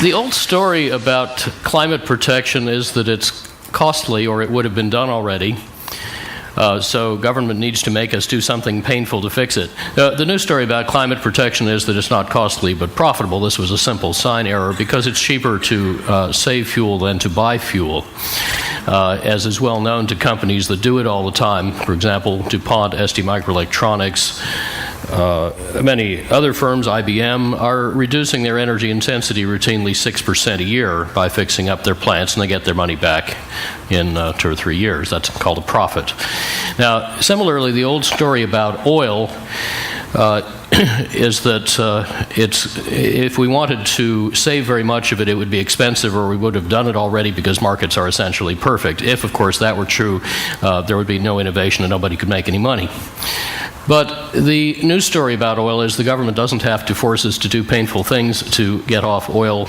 The old story about climate protection is that it's costly, or it would have been done already. So government needs to make us do something painful to fix it. The new story about climate protection is that it's not costly but profitable. This was a simple sign error because it's cheaper to save fuel than to buy fuel, as is well known to companies that do it all the time. For example, DuPont, ST Microelectronics, many other firms, IBM, are reducing their energy intensity routinely 6% a year by fixing up their plants, and they get their money back in 2 or 3 years. That's called a profit. Now, similarly, the old story about oil is that if we wanted to save very much of it, it would be expensive, or we would have done it already because markets are essentially perfect. If, of course, that were true, there would be no innovation and nobody could make any money. But the news story about oil is the government doesn't have to force us to do painful things to get off oil,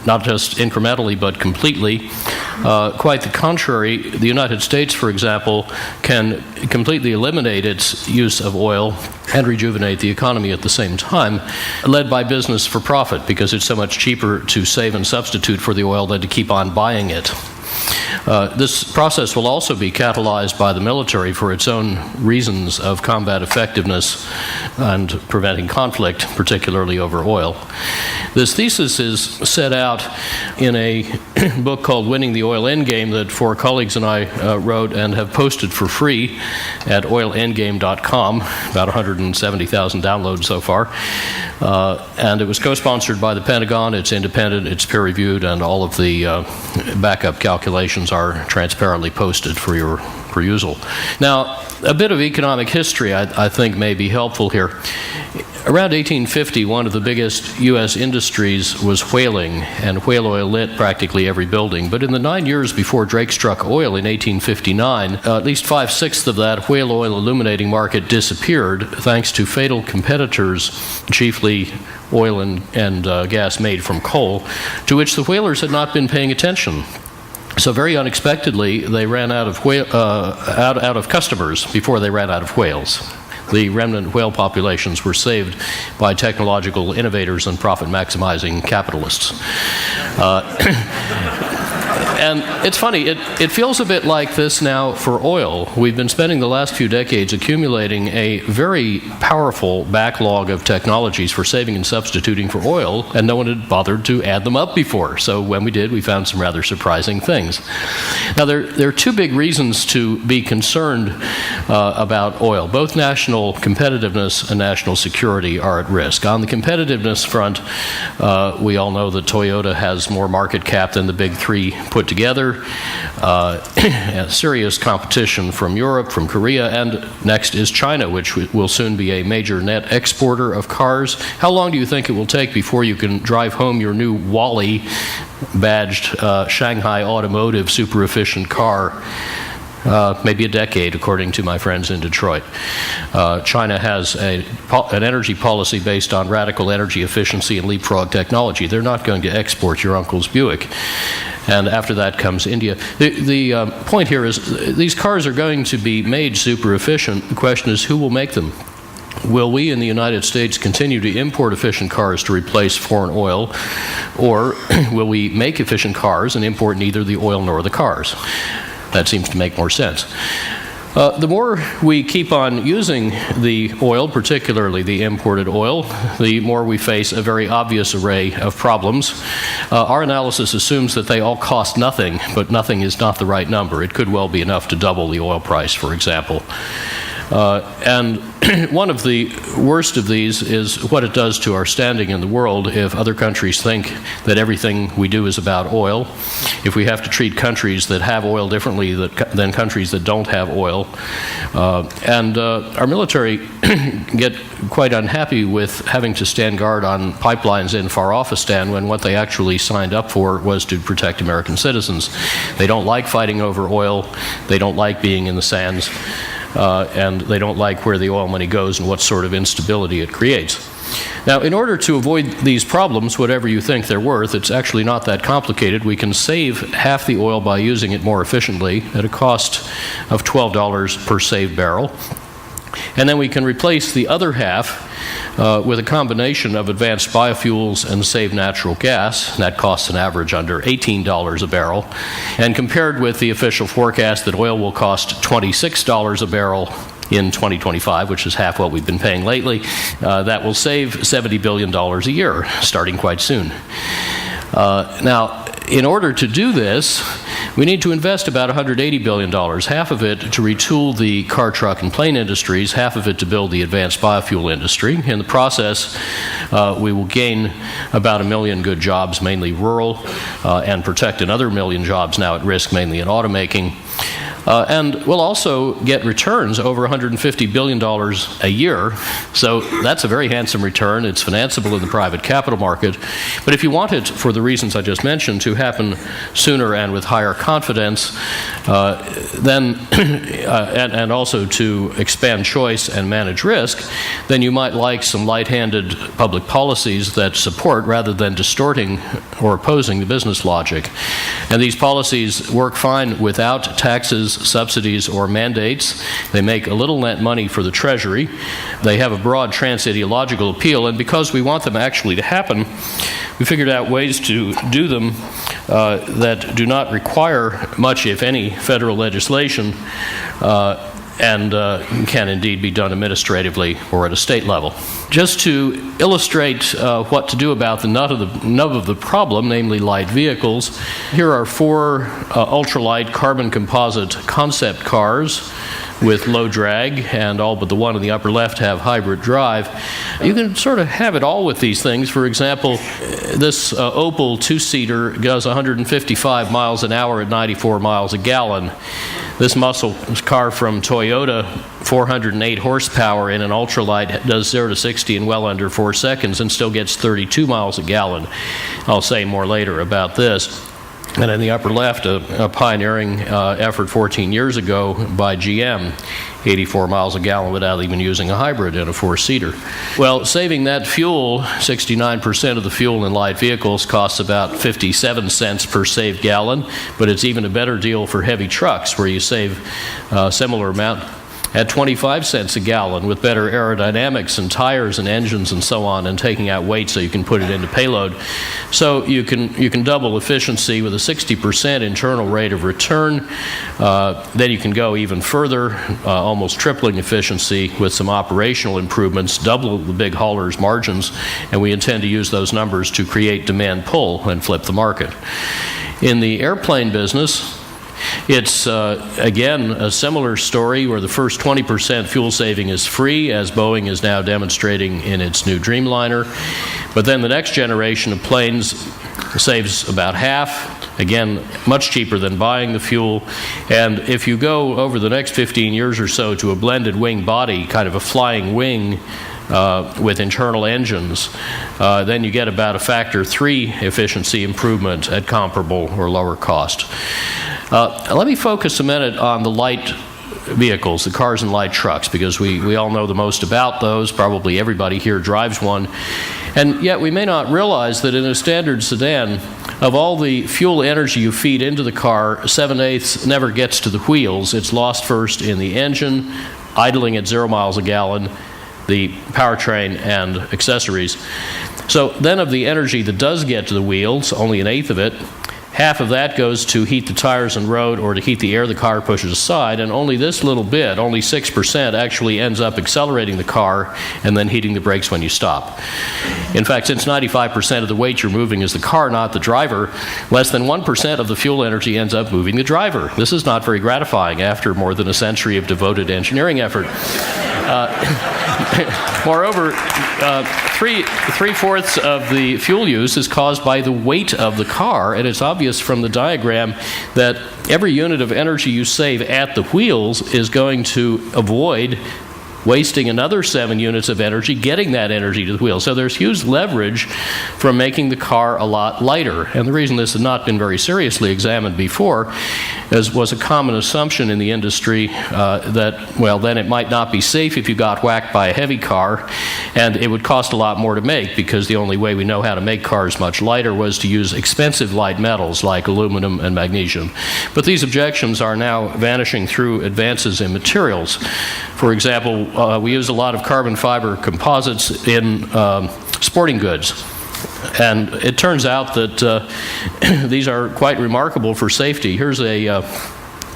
not just incrementally but completely. Quite the contrary, the United States, for example, can completely eliminate its use of oil and rejuvenate the economy at the same time, led by business for profit, because it's so much cheaper to save and substitute for the oil than to keep on buying it. This process will also be catalyzed by the military for its own reasons of combat effectiveness and preventing conflict, particularly over oil. This thesis is set out in a book called Winning the Oil Endgame that 4 colleagues and I wrote and have posted for free at oilendgame.com, about 170,000 downloads so far. And it was co-sponsored by the Pentagon. It's independent, it's peer-reviewed, and all of the backup calculations are transparently posted for your perusal. Now, a bit of economic history I think may be helpful here. Around 1850, one of the biggest U.S. industries was whaling, and whale oil lit practically every building. But in the 9 years before Drake struck oil in 1859, at least 5/6 of that whale oil illuminating market disappeared thanks to fatal competitors, chiefly oil and gas made from coal, to which the whalers had not been paying attention. So very unexpectedly, they ran out of customers before they ran out of whales. The remnant whale populations were saved by technological innovators and profit-maximizing capitalists. And it's funny, it feels a bit like this now for oil. We've been spending the last few decades accumulating a very powerful backlog of technologies for saving and substituting for oil, and no one had bothered to add them up before. So when we did, we found some rather surprising things. Now, there are 2 big reasons to be concerned about oil. Both national competitiveness and national security are at risk. On the competitiveness front, we all know that Toyota has more market cap than the big 3 put together, serious competition from Europe, from Korea, and next is China, which will soon be a major net exporter of cars. How long do you think it will take before you can drive home your new Wally badged Shanghai automotive super efficient car? Maybe a decade, according to my friends in Detroit. China has an energy policy based on radical energy efficiency and leapfrog technology. They're not going to export your uncle's Buick. And after that comes India. The point here is these cars are going to be made super efficient. The question is, who will make them? Will we in the United States continue to import efficient cars to replace foreign oil, or will we make efficient cars and import neither the oil nor the cars? That seems to make more sense. The more we keep on using the oil, particularly the imported oil, the more we face a very obvious array of problems. Our analysis assumes that they all cost nothing, but nothing is not the right number. It could well be enough to double the oil price, for example. And one of the worst of these is what it does to our standing in the world if other countries think that everything we do is about oil. If we have to treat countries that have oil differently than countries that don't have oil. And our military get quite unhappy with having to stand guard on pipelines in Far-Offistan when what they actually signed up for was to protect American citizens. They don't like fighting over oil. They don't like being in the sands. And they don't like where the oil money goes and what sort of instability it creates. Now, in order to avoid these problems, whatever you think they're worth, it's actually not that complicated. We can save half the oil by using it more efficiently at a cost of $12 per saved barrel. And then we can replace the other half with a combination of advanced biofuels and saved natural gas. That costs an average under $18 a barrel. And compared with the official forecast that oil will cost $26 a barrel in 2025, which is half what we've been paying lately, that will save $70 billion a year, starting quite soon. Now, in order to do this, we need to invest about $180 billion, half of it to retool the car, truck, and plane industries, half of it to build the advanced biofuel industry. In the process, we will gain about 1 million good jobs, mainly rural, and protect another 1 million jobs now at risk, mainly in automaking. And we'll also get returns over $150 billion a year. So that's a very handsome return. It's financeable in the private capital market. But if you want it, for the reasons I just mentioned, to happen sooner and with higher confidence, then and also to expand choice and manage risk, then you might like some light-handed public policies that support rather than distorting or opposing the business logic. And these policies work fine without taxes, subsidies, or mandates. They make a little net money for the Treasury. They have a broad trans-ideological appeal, and because we want them actually to happen, we figured out ways to do them that do not require much, if any, federal legislation, and can indeed be done administratively or at a state level. Just to illustrate what to do about the nub of the problem, namely light vehicles, here are 4 ultralight carbon composite concept cars with low drag, and all but the one in the upper left have hybrid drive. You can sort of have it all with these things. For example, this Opel 2-seater goes 155 miles an hour at 94 miles a gallon. This muscle car from Toyota, 408 horsepower in an ultralight, does 0 to 60 in well under 4 seconds and still gets 32 miles a gallon. I'll say more later about this. And in the upper left, a pioneering effort 14 years ago by GM, 84 miles a gallon without even using a hybrid in a 4-seater. Well, saving that fuel, 69% of the fuel in light vehicles costs about 57 cents per saved gallon, but it's even a better deal for heavy trucks where you save a similar amount at 25 cents a gallon with better aerodynamics and tires and engines and so on, and taking out weight so you can put it into payload. So you can double efficiency with a 60% internal rate of return. Then you can go even further, almost tripling efficiency with some operational improvements, double the big haulers' margins, and we intend to use those numbers to create demand pull and flip the market. In the airplane business, it's, again, a similar story where the first 20% fuel saving is free, as Boeing is now demonstrating in its new Dreamliner. But then the next generation of planes saves about half, again, much cheaper than buying the fuel. And if you go over the next 15 years or so to a blended wing body, kind of a flying wing, with internal engines, then you get about a factor 3 efficiency improvement at comparable or lower cost. Let me focus a minute on the light vehicles, the cars and light trucks, because we all know the most about those. Probably everybody here drives one. And yet we may not realize that in a standard sedan, of all the fuel energy you feed into the car, 7/8 never gets to the wheels. It's lost first in the engine, idling at 0 miles a gallon, the powertrain, and accessories. So then of the energy that does get to the wheels, only 1/8 of it, half of that goes to heat the tires and road or to heat the air the car pushes aside, and only this little bit, only 6%, actually ends up accelerating the car and then heating the brakes when you stop. In fact, since 95% of the weight you're moving is the car, not the driver, less than 1% of the fuel energy ends up moving the driver. This is not very gratifying after more than a century of devoted engineering effort. Moreover, three-fourths of the fuel use is caused by the weight of the car, and it's obvious from the diagram that every unit of energy you save at the wheels is going to avoid wasting another 7 units of energy getting that energy to the wheel. So there's huge leverage from making the car a lot lighter. And the reason this has not been very seriously examined before was a common assumption in the industry that, well, then it might not be safe if you got whacked by a heavy car, and it would cost a lot more to make, because the only way we know how to make cars much lighter was to use expensive light metals like aluminum and magnesium. But these objections are now vanishing through advances in materials. For example, we use a lot of carbon fiber composites in sporting goods. And it turns out that these are quite remarkable for safety. Here's a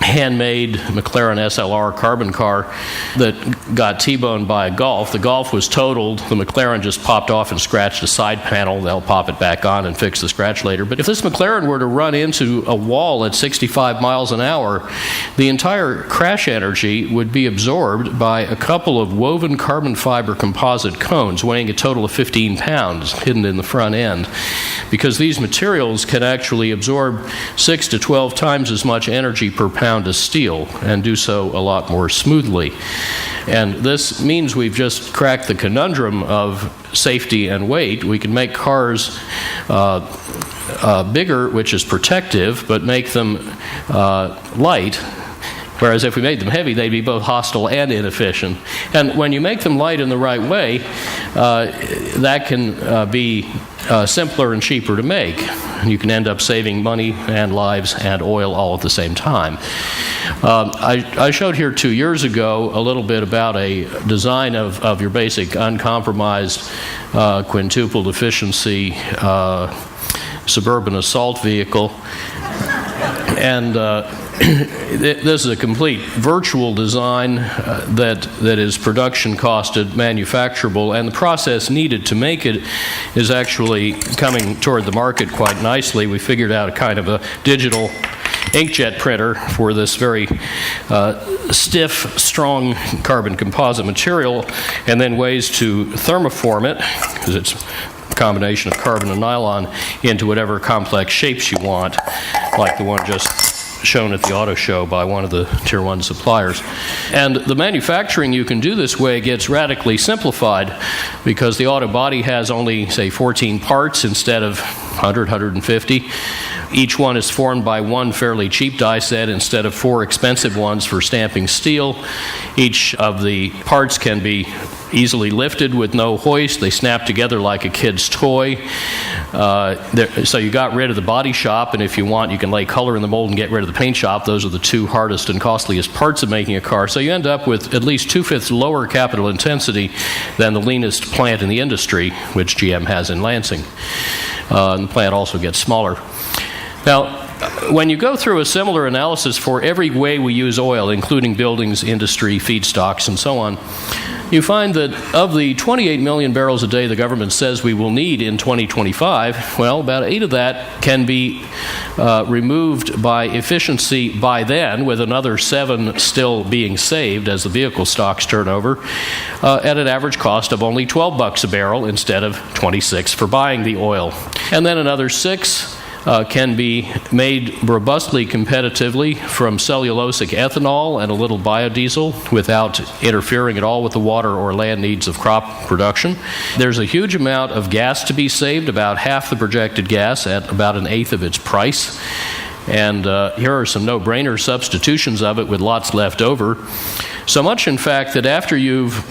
handmade McLaren SLR carbon car that got T-boned by a Golf. The Golf was totaled. The McLaren just popped off and scratched a side panel. They'll pop it back on and fix the scratch later. But if this McLaren were to run into a wall at 65 miles an hour, the entire crash energy would be absorbed by a couple of woven carbon fiber composite cones weighing a total of 15 pounds hidden in the front end. Because these materials can actually absorb 6 to 12 times as much energy per pound as steel, and do so a lot more smoothly. And this means we've just cracked the conundrum of safety and weight. We can make cars bigger, which is protective, but make them light. Whereas if we made them heavy, they'd be both hostile and inefficient. And when you make them light in the right way, that can be simpler and cheaper to make. And you can end up saving money and lives and oil all at the same time. I showed here 2 years ago a little bit about a design of your basic uncompromised quintupled efficiency suburban assault vehicle. And this is a complete virtual design that is production costed, manufacturable, and the process needed to make it is actually coming toward the market quite nicely. We figured out a kind of a digital inkjet printer for this very stiff, strong carbon composite material, and then ways to thermoform it, because it's a combination of carbon and nylon, into whatever complex shapes you want, like the one just shown at the auto show by one of the tier 1 suppliers. And the manufacturing you can do this way gets radically simplified because the auto body has only, say, 14 parts instead of 100, 150. Each one is formed by one fairly cheap die set instead of 4 expensive ones for stamping steel. Each of the parts can be easily lifted with no hoist. They snap together like a kid's toy. So you got rid of the body shop, and if you want, you can lay color in the mold and get rid of the paint shop. Those are the 2 hardest and costliest parts of making a car. So you end up with at least 2/5 lower capital intensity than the leanest plant in the industry, which GM has in Lansing. And the plant also gets smaller. Now, when you go through a similar analysis for every way we use oil, including buildings, industry, feedstocks, and so on, you find that of the 28 million barrels a day the government says we will need in 2025, well, about 8 of that can be removed by efficiency by then, with another 7 still being saved as the vehicle stocks turn over, at an average cost of only $12 a barrel instead of $26 for buying the oil. And then another 6 can be made robustly competitively from cellulosic ethanol and a little biodiesel without interfering at all with the water or land needs of crop production. There's a huge amount of gas to be saved, about half the projected gas at about 1/8 of its price. And here are some no-brainer substitutions of it with lots left over. So much, in fact, that after you've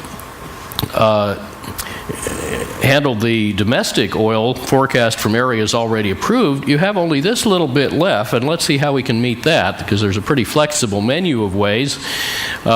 handled the domestic oil forecast from areas already approved, you have only this little bit left, and let's see how we can meet that, because there's a pretty flexible menu of ways.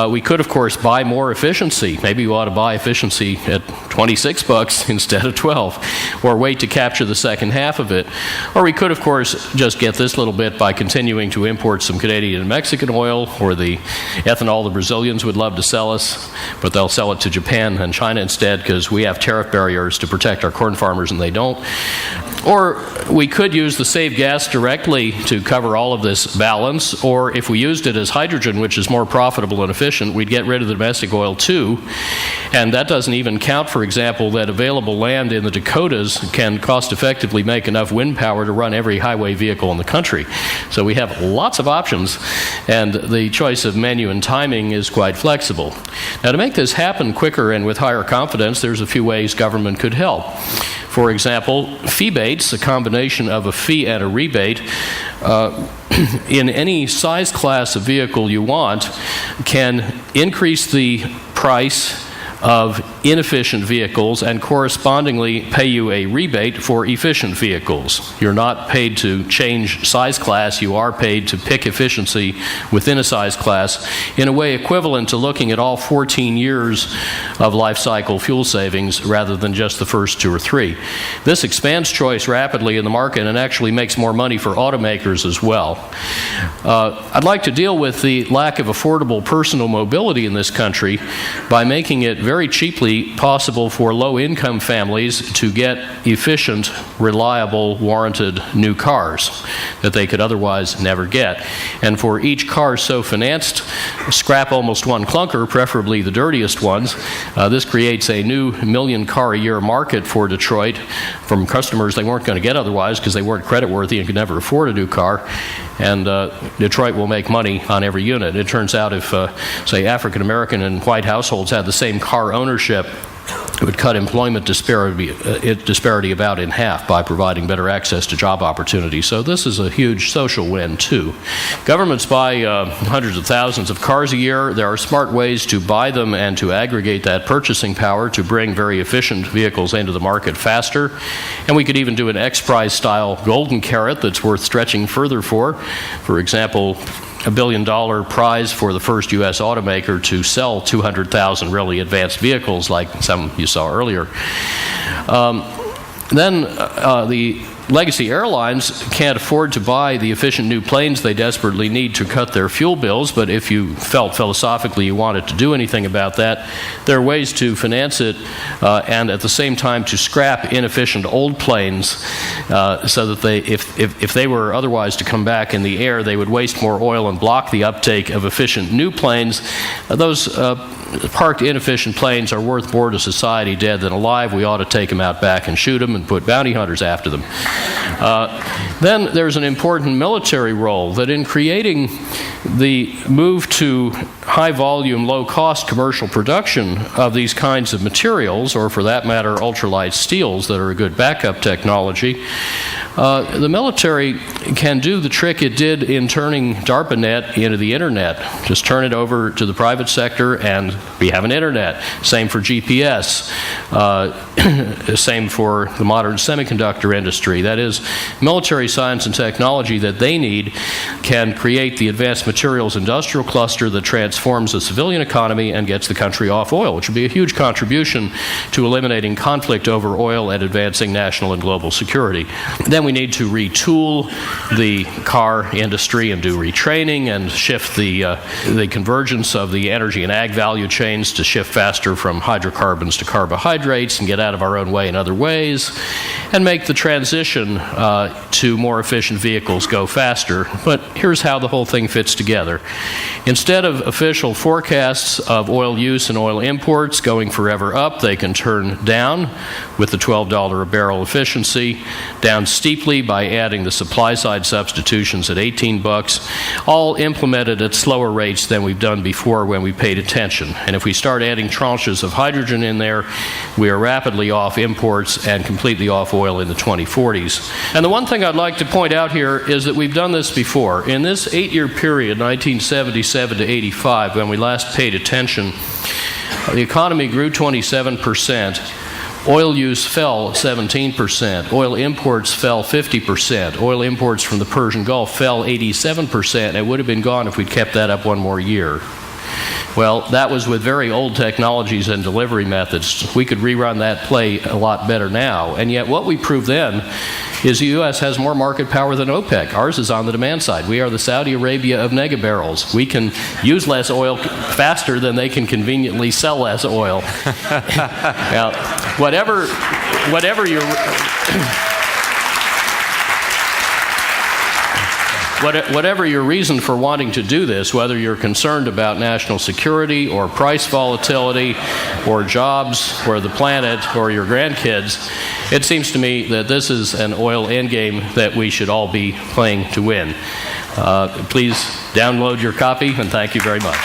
We could, of course, buy more efficiency. Maybe you ought to buy efficiency at $26 instead of $12, or wait to capture the second half of it. Or we could, of course, just get this little bit by continuing to import some Canadian and Mexican oil, or the ethanol the Brazilians would love to sell us, but they'll sell it to Japan and China instead, because we have tariff barriers to protect our corn farmers and they don't. Or we could use the saved gas directly to cover all of this balance, or if we used it as hydrogen, which is more profitable and efficient, we'd get rid of the domestic oil too. And that doesn't even count, for example, that available land in the Dakotas can cost effectively make enough wind power to run every highway vehicle in the country. So we have lots of options, and the choice of menu and timing is quite flexible. Now, to make this happen quicker and with higher confidence, there's a few ways government could help. For example, feebates, a combination of a fee and a rebate, in any size class of vehicle you want, can increase the price of inefficient vehicles and correspondingly pay you a rebate for efficient vehicles. You're not paid to change size class, you are paid to pick efficiency within a size class in a way equivalent to looking at all 14 years of life cycle fuel savings rather than just the first 2 or 3. This expands choice rapidly in the market and actually makes more money for automakers as well. I'd like to deal with the lack of affordable personal mobility in this country by making it very cheaply possible for low-income families to get efficient, reliable, warranted new cars that they could otherwise never get. And for each car so financed, scrap almost one clunker, preferably the dirtiest ones. This creates a new million-car-a-year market for Detroit from customers they weren't going to get otherwise because they weren't creditworthy and could never afford a new car. And Detroit will make money on every unit. It turns out if, say, African American and white households had the same car ownership, it would cut employment disparity about in half by providing better access to job opportunities. So this is a huge social win, too. Governments buy hundreds of thousands of cars a year. There are smart ways to buy them and to aggregate that purchasing power to bring very efficient vehicles into the market faster. And we could even do an X-Prize-style golden carrot that's worth stretching further for. For example, $1 billion prize for the first U.S. automaker to sell 200,000 really advanced vehicles like some you saw earlier. Then the legacy airlines can't afford to buy the efficient new planes they desperately need to cut their fuel bills, but if you felt philosophically you wanted to do anything about that, there are ways to finance it and at the same time to scrap inefficient old planes so that they, if they were otherwise to come back in the air, they would waste more oil and block the uptake of efficient new planes. Those parked inefficient planes are worth more to society dead than alive. We ought to take them out back and shoot them and put bounty hunters after them. Then there's an important military role that in creating the move to high-volume, low-cost commercial production of these kinds of materials, or for that matter, ultralight steels that are a good backup technology, the military can do the trick it did in turning DARPANet into the internet. Just turn it over to the private sector and we have an internet. Same for GPS. Same for the modern semiconductor industry. That is, military science and technology that they need can create the advanced materials industrial cluster that transforms the civilian economy and gets the country off oil, which would be a huge contribution to eliminating conflict over oil and advancing national and global security. Then we need to retool the car industry and do retraining and shift the convergence of the energy and ag value chains to shift faster from hydrocarbons to carbohydrates and get out of our own way in other ways and make the transition to more efficient vehicles go faster. But here's how the whole thing fits together. Instead of official forecasts of oil use and oil imports going forever up, they can turn down with the $12 a barrel efficiency, down steeply by adding the supply side substitutions at $18, all implemented at slower rates than we've done before when we paid attention. And if we start adding tranches of hydrogen in there, we are rapidly off imports and completely off oil in the 2040s. And the one thing I'd like to point out here is that we've done this before. In this 8-year period, 1977 to 85, when we last paid attention, the economy grew 27%. Oil use fell 17%. Oil imports fell 50%. Oil imports from the Persian Gulf fell 87%. It would have been gone if we'd kept that up one more year. Well, that was with very old technologies and delivery methods. We could rerun that play a lot better now. And yet what we proved then is the U.S. has more market power than OPEC. Ours is on the demand side. We are the Saudi Arabia of nega barrels. We can use less oil faster than they can conveniently sell less oil. Now, whatever your whatever your reason for wanting to do this, whether you're concerned about national security or price volatility or jobs or the planet or your grandkids, it seems to me that this is an oil endgame that we should all be playing to win. Please download your copy, and thank you very much.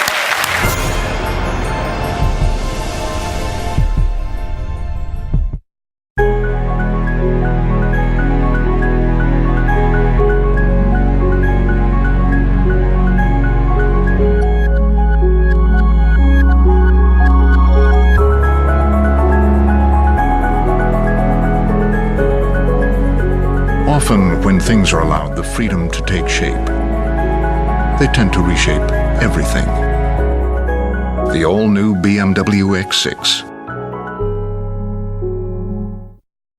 Often, when things are allowed the freedom to take shape, they tend to reshape everything. The all-new BMW X6,